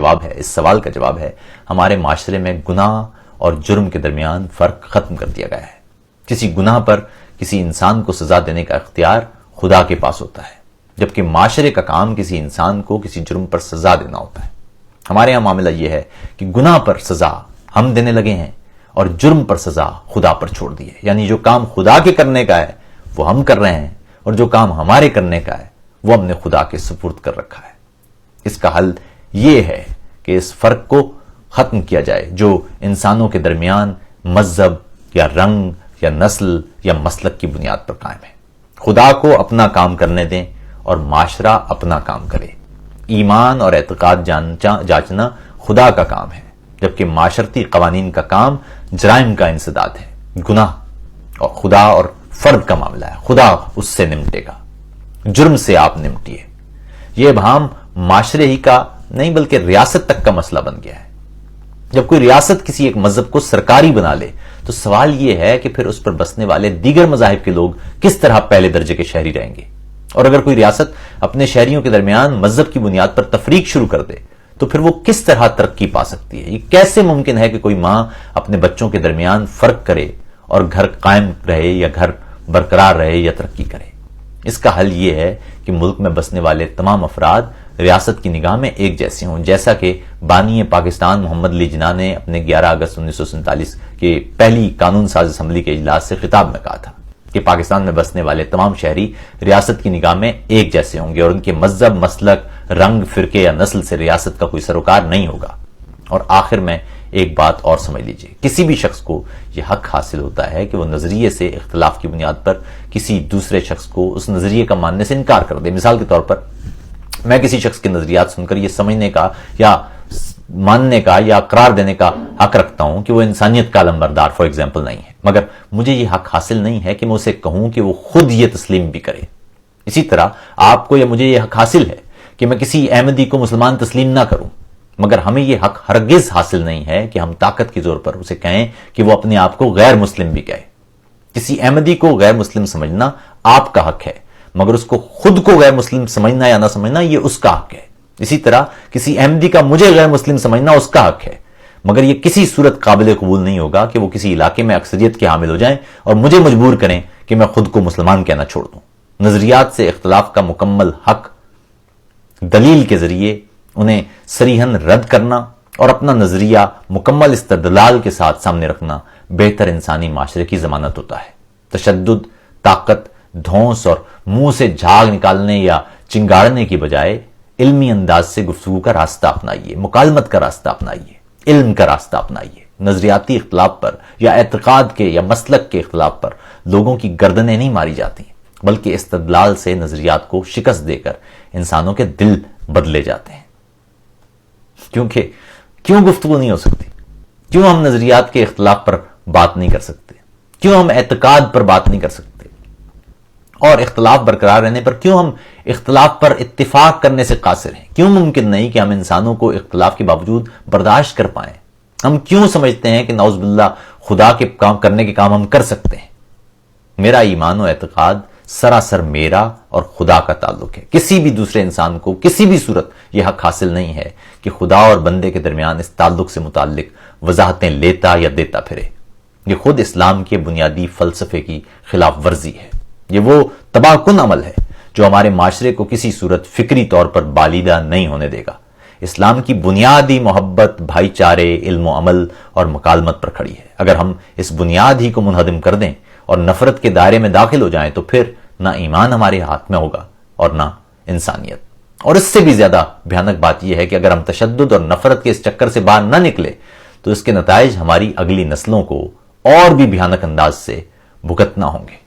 جواب ہے، اس سوال کا جواب ہے، ہمارے معاشرے میں گناہ اور جرم کے درمیان فرق ختم کر دیا گیا ہے۔ کسی گناہ پر کسی انسان کو سزا دینے کا اختیار خدا کے پاس ہوتا ہے، جبکہ معاشرے کا کام کسی انسان کو کسی جرم پر سزا دینا ہوتا ہے۔ ہمارے ہاں معاملہ یہ ہے کہ گناہ پر سزا ہم دینے لگے ہیں اور جرم پر سزا خدا پر چھوڑ دی ہے، یعنی جو کام خدا کے کرنے کا ہے وہ ہم کر رہے ہیں اور جو کام ہمارے کرنے کا ہے وہ ہم نے خدا کے سپرد کر رکھا ہے۔ اس کا حل یہ ہے کہ اس فرق کو ختم کیا جائے جو انسانوں کے درمیان مذہب یا رنگ یا نسل یا مسلک کی بنیاد پر قائم ہے۔ خدا کو اپنا کام کرنے دیں اور معاشرہ اپنا کام کرے۔ ایمان اور اعتقاد جانچنا خدا کا کام ہے، جبکہ معاشرتی قوانین کا کام جرائم کا انسداد ہے۔ گناہ اور خدا اور فرد کا معاملہ ہے، خدا اس سے نمٹے گا، جرم سے آپ نمٹیے۔ یہ ابہام معاشرے ہی کا نہیں بلکہ ریاست تک کا مسئلہ بن گیا ہے۔ جب کوئی ریاست کسی ایک مذہب کو سرکاری بنا لے تو سوال یہ ہے کہ پھر اس پر بسنے والے دیگر مذاہب کے لوگ کس طرح پہلے درجے کے شہری رہیں گے؟ اور اگر کوئی ریاست اپنے شہریوں کے درمیان مذہب کی بنیاد پر تفریق شروع کر دے تو پھر وہ کس طرح ترقی پا سکتی ہے؟ یہ کیسے ممکن ہے کہ کوئی ماں اپنے بچوں کے درمیان فرق کرے اور گھر قائم رہے یا گھر برقرار رہے یا ترقی کرے؟ اس کا حل یہ ہے کہ ملک میں بسنے والے تمام افراد ریاست کی نگاہ میں ایک جیسے ہوں، جیسا کہ بانی پاکستان محمد علی جناح نے اپنے 11 اگست 1947 کے پہلی قانون ساز اسمبلی کے اجلاس سے خطاب میں کہا تھا کہ پاکستان میں بسنے والے تمام شہری ریاست کی نگاہ میں ایک جیسے ہوں گے اور ان کے مذہب، مسلک، رنگ، فرقے یا نسل سے ریاست کا کوئی سروکار نہیں ہوگا۔ اور آخر میں ایک بات اور سمجھ لیجئے، کسی بھی شخص کو یہ حق حاصل ہوتا ہے کہ وہ نظریے سے اختلاف کی بنیاد پر کسی دوسرے شخص کو اس نظریے کا ماننے سے انکار کر دے۔ مثال کے طور پر میں کسی شخص کے نظریات سن کر یہ سمجھنے کا یا ماننے کا یا قرار دینے کا حق رکھتا ہوں کہ وہ انسانیت کا علمبردار فار ایگزامپل نہیں ہے، مگر مجھے یہ حق حاصل نہیں ہے کہ میں اسے کہوں کہ وہ خود یہ تسلیم بھی کرے۔ اسی طرح آپ کو یا مجھے یہ حق حاصل ہے کہ میں کسی احمدی کو مسلمان تسلیم نہ کروں، مگر ہمیں یہ حق ہرگز حاصل نہیں ہے کہ ہم طاقت کے زور پر اسے کہیں کہ وہ اپنے آپ کو غیر مسلم بھی کہے۔ کسی احمدی کو غیر مسلم سمجھنا آپ کا حق ہے، مگر اس کو خود کو غیر مسلم سمجھنا یا نہ سمجھنا یہ اس کا حق ہے۔ اسی طرح کسی احمدی کا مجھے غیر مسلم سمجھنا اس کا حق ہے، مگر یہ کسی صورت قابل قبول نہیں ہوگا کہ وہ کسی علاقے میں اکثریت کے حامل ہو جائیں اور مجھے مجبور کریں کہ میں خود کو مسلمان کہنا چھوڑ دوں۔ نظریات سے اختلاف کا مکمل حق دلیل کے ذریعے انہیں صریحاً رد کرنا اور اپنا نظریہ مکمل استدلال کے ساتھ سامنے رکھنا بہتر انسانی معاشرے کی ضمانت ہوتا ہے۔ تشدد، طاقت، دھونس اور منہ سے جھاگ نکالنے یا چنگاڑنے کی بجائے علمی انداز سے گفتگو کا راستہ اپنائیے، مکالمت کا راستہ اپنائیے، علم کا راستہ اپنائیے۔ نظریاتی اختلاف پر یا اعتقاد کے یا مسلک کے اختلاف پر لوگوں کی گردنیں نہیں ماری جاتی، بلکہ استدلال سے نظریات کو شکست دے کر انسانوں کے دل بدلے جاتے ہیں۔ کیونکہ کیوں گفتگو نہیں ہو سکتی؟ کیوں ہم نظریات کے اختلاف پر بات نہیں کر سکتے؟ کیوں ہم اعتقاد پر بات نہیں کر سکتے؟ اور اختلاف برقرار رہنے پر کیوں ہم اختلاف پر اتفاق کرنے سے قاصر ہیں؟ کیوں ممکن نہیں کہ ہم انسانوں کو اختلاف کے باوجود برداشت کر پائیں؟ ہم کیوں سمجھتے ہیں کہ نعوذ باللہ خدا کے کام کرنے کے کام ہم کر سکتے ہیں؟ میرا ایمان و اعتقاد سراسر میرا اور خدا کا تعلق ہے۔ کسی بھی دوسرے انسان کو کسی بھی صورت یہ حق حاصل نہیں ہے کہ خدا اور بندے کے درمیان اس تعلق سے متعلق وضاحتیں لیتا یا دیتا پھرے۔ یہ خود اسلام کے بنیادی فلسفے کی خلاف ورزی ہے۔ یہ وہ تباہ کن عمل ہے جو ہمارے معاشرے کو کسی صورت فکری طور پر بالیدہ نہیں ہونے دے گا۔ اسلام کی بنیادی محبت، بھائی چارے، علم و عمل اور مکالمت پر کھڑی ہے۔ اگر ہم اس بنیاد ہی کو منہدم کر دیں اور نفرت کے دائرے میں داخل ہو جائیں تو پھر نہ ایمان ہمارے ہاتھ میں ہوگا اور نہ انسانیت۔ اور اس سے بھی زیادہ بھیانک بات یہ ہے کہ اگر ہم تشدد اور نفرت کے اس چکر سے باہر نہ نکلے تو اس کے نتائج ہماری اگلی نسلوں کو اور بھی بھیانک انداز سے بھگتنا ہوں گے۔